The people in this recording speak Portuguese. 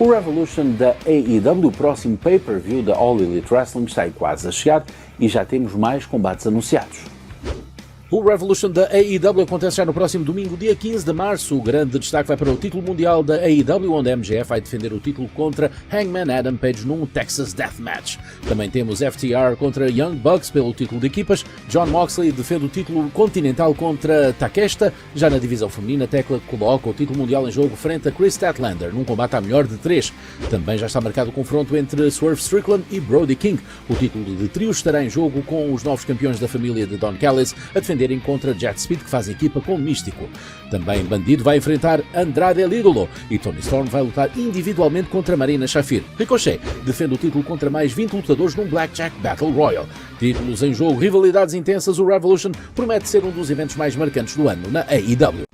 O Revolution da AEW, o próximo pay-per-view da All Elite Wrestling, está aí quase a chegar e já temos mais combates anunciados. O Revolution da AEW acontece já no próximo domingo, dia 15 de março. O grande destaque vai para o título mundial da AEW, onde a MJF vai defender o título contra Hangman Adam Page num Texas Deathmatch. Também temos FTR contra Young Bucks pelo título de equipas. Jon Moxley defende o título continental contra Takeshita. Já na divisão feminina, Tecla coloca o título mundial em jogo frente a Chris Statlander, num combate à melhor de 3. Também já está marcado o confronto entre Swerve Strickland e Brody King. O título de trio estará em jogo com os novos campeões da família de Don Callis a defender contra Jet Speed, que faz equipa com Místico. Também Bandido vai enfrentar Andrade El Idolo e Tony Storm vai lutar individualmente contra Marina Shafir. Ricochet defende o título contra mais 20 lutadores num Blackjack Battle Royal. Títulos em jogo, rivalidades intensas, o Revolution promete ser um dos eventos mais marcantes do ano na AEW.